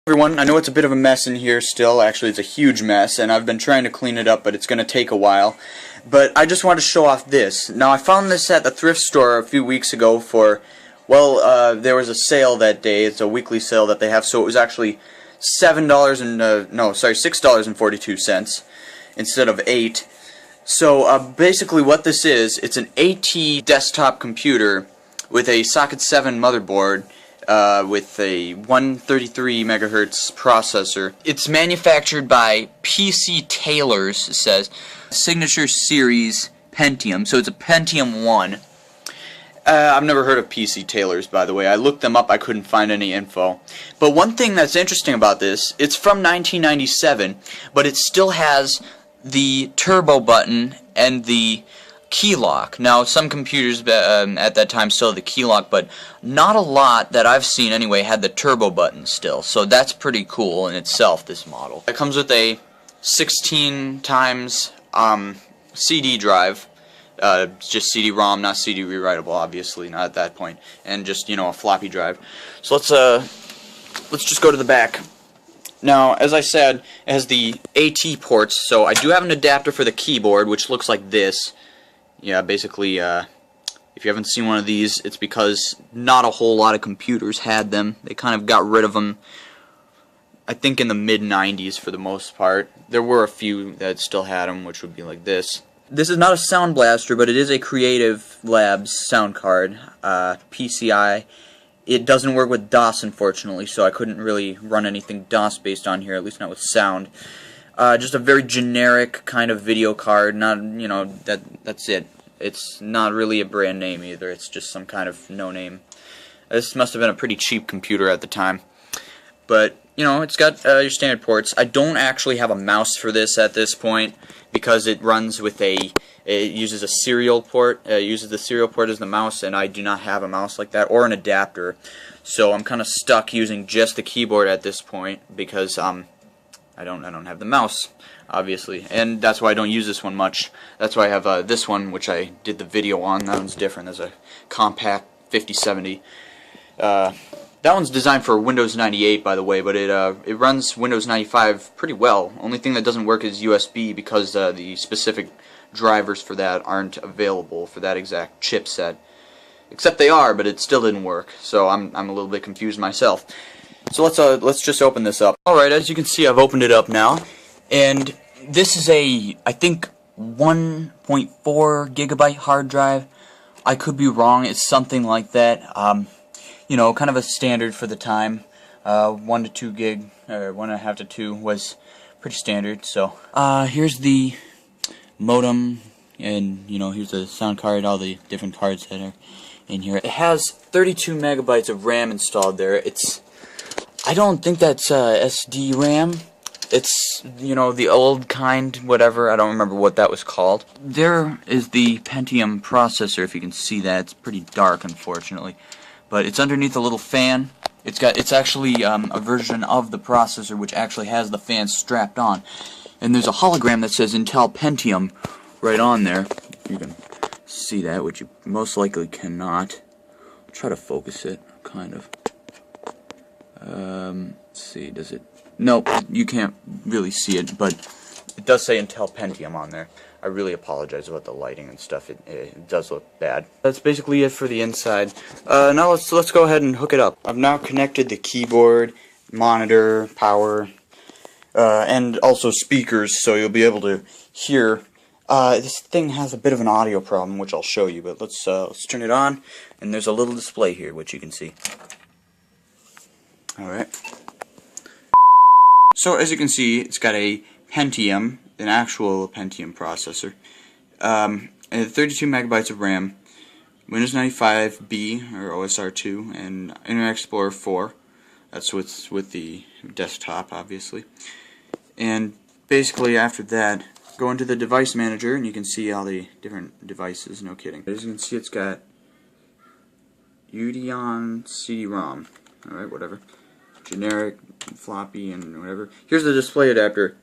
Everyone, I know it's a bit of a mess in here still. Actually, it's a huge mess, and I've been trying to clean it up, but it's going to take a while. But I just want to show off this. Now, I found this at the thrift store a few weeks ago for, well, there was a sale that day. It's a weekly sale that they have, so it was actually $6.42 instead of $8. So basically what this is, it's an AT desktop computer with a Socket 7 motherboard. With a 133 megahertz processor. It's manufactured by PC Tailors, it says. Signature Series Pentium, so it's a Pentium 1. I've never heard of PC Tailors, by the way. I looked them up, I couldn't find any info. But one thing that's interesting about this, it's from 1997, but it still has the turbo button and the key lock. Now, some computers at that time still had the key lock, but not a lot that I've seen anyway had the turbo button still. So that's pretty cool in itself, this model. It comes with a 16 times CD drive. Just CD-ROM, not CD rewritable, obviously, not at that point. And just, a floppy drive. So let's just go to the back. Now, as I said, it has the AT ports, so I do have an adapter for the keyboard, which looks like this. Yeah, basically, if you haven't seen one of these, it's because not a whole lot of computers had them. They kind of got rid of them, I think, in the mid-90s for the most part. There were a few that still had them, which would be like this. This is not a Sound Blaster, but it is a Creative Labs sound card, PCI. It doesn't work with DOS, unfortunately, so I couldn't really run anything DOS-based on here, at least not with sound. Just a very generic kind of video card, not, that's it. It's not really a brand name either, it's just some kind of no-name. This must have been a pretty cheap computer at the time. But, it's got your standard ports. I don't actually have a mouse for this at this point, because it runs with it uses a serial port, uses the serial port as the mouse, and I do not have a mouse like that, or an adapter. So I'm kind of stuck using just the keyboard at this point, because, I don't have the mouse, obviously, and that's why I don't use this one much. That's why I have this one, which I did the video on. That one's different. There's a compact 5070. That one's designed for Windows 98, by the way, but it runs Windows 95 pretty well. Only thing that doesn't work is USB, because the specific drivers for that aren't available for that exact chipset. Except they are, but it still didn't work. So I'm a little bit confused myself. So let's just open this up. Alright, as you can see, I've opened it up now, and this is I think 1.4 gigabyte hard drive. I could be wrong, it's something like that. Kind of a standard for the time. 1 to 2 gig, or 1.5 to 2 was pretty standard. So here's the modem, and here's the sound card, all the different cards that are in here. It has 32 megabytes of RAM installed there. I don't think that's SD RAM. It's, the old kind, whatever. I don't remember what that was called. There is the Pentium processor, if you can see that. It's pretty dark, unfortunately. But it's underneath a little fan. It's actually a version of the processor which actually has the fan strapped on. And there's a hologram that says Intel Pentium right on there. You can see that, which you most likely cannot. I'll try to focus it, kind of. Let's see, does it? Nope, you can't really see it, but it does say Intel Pentium on there. I really apologize about the lighting and stuff. It does look bad. That's basically it for the inside. Now let's go ahead and hook it up. I've now connected the keyboard, monitor, power, and also speakers, so you'll be able to hear. This thing has a bit of an audio problem, which I'll show you, but let's turn it on, and there's a little display here, which you can see. Alright. So, as you can see, it's got a Pentium, an actual Pentium processor, and 32 megabytes of RAM, Windows 95B, or OSR2, and Internet Explorer 4. That's what's with the desktop, obviously. And basically, after that, go into the device manager, and you can see all the different devices, no kidding. As you can see, it's got Udeon CD-ROM, alright, whatever. Generic, floppy, and whatever. Here's the display adapter.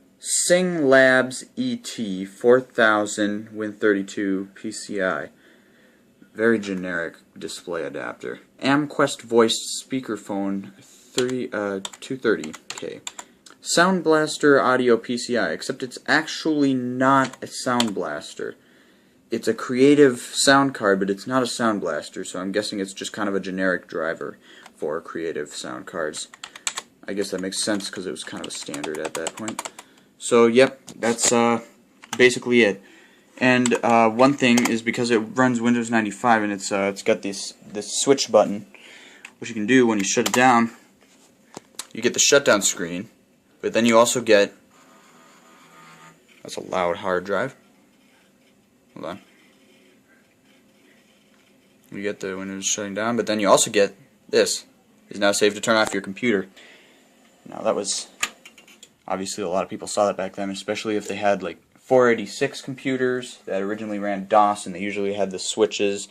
SingLabs ET 4000 Win32 PCI. Very generic display adapter. Amquest voiced speakerphone 230. Okay. Sound Blaster Audio PCI, except it's actually not a Sound Blaster. It's a Creative sound card, but it's not a Sound Blaster, so I'm guessing it's just kind of a generic driver for Creative sound cards. I guess that makes sense because it was kind of a standard at that point. So, yep, that's basically it. And one thing is because it runs Windows 95 and it's got this switch button, which you can do when you shut it down. You get the shutdown screen, but then you also get, that's a loud hard drive. Hold on. You get the Windows shutting down, but then you also get this. It's now safe to turn off your computer. Now that was, obviously a lot of people saw that back then, especially if they had like 486 computers that originally ran DOS and they usually had the switches.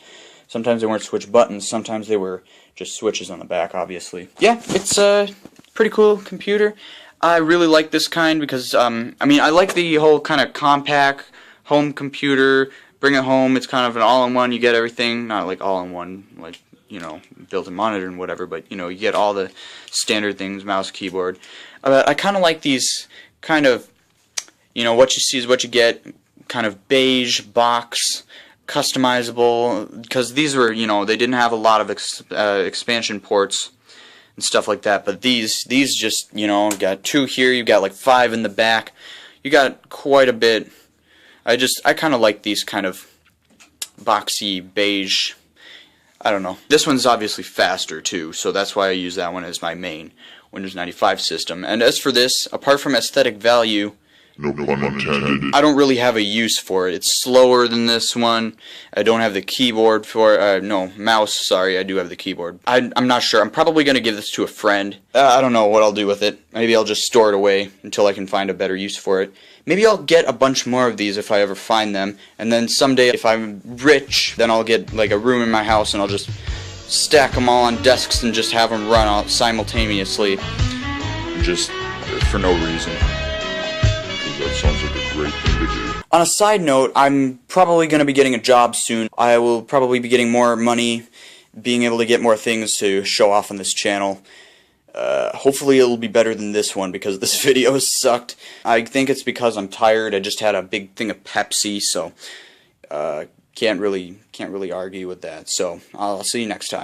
Sometimes they weren't switch buttons, sometimes they were just switches on the back, obviously. Yeah, it's a pretty cool computer. I really like this kind because, I mean, I like the whole kind of compact home computer, bring it home, it's kind of an all-in-one, you get everything, not like all-in-one, like, you know, built-in monitor and whatever, but, you know, you get all the standard things, mouse, keyboard. I kind of like these kind of, you know, what you see is what you get, kind of beige box, customizable, because these were, you know, they didn't have a lot of expansion ports and stuff like that, but these just, you know, got 2 here, you got like 5 in the back, you got quite a bit. I kind of like these kind of boxy, beige, I don't know. This one's obviously faster too, so that's why I use that one as my main Windows 95 system. And as for this, apart from aesthetic value, no pun intended, I don't really have a use for it. It's slower than this one. I don't have the keyboard for no, mouse, sorry, I do have the keyboard. I'm not sure. I'm probably going to give this to a friend. I don't know what I'll do with it. Maybe I'll just store it away until I can find a better use for it. Maybe I'll get a bunch more of these if I ever find them, and then someday if I'm rich, then I'll get like a room in my house and I'll just stack them all on desks and just have them run out simultaneously. just for no reason. That sounds like a great thing to do. On a side note, I'm probably going to be getting a job soon. I will probably be getting more money, being able to get more things to show off on this channel. Hopefully it'll be better than this one because this video sucked. I think it's because I'm tired. I just had a big thing of Pepsi, so can't really argue with that. So I'll see you next time.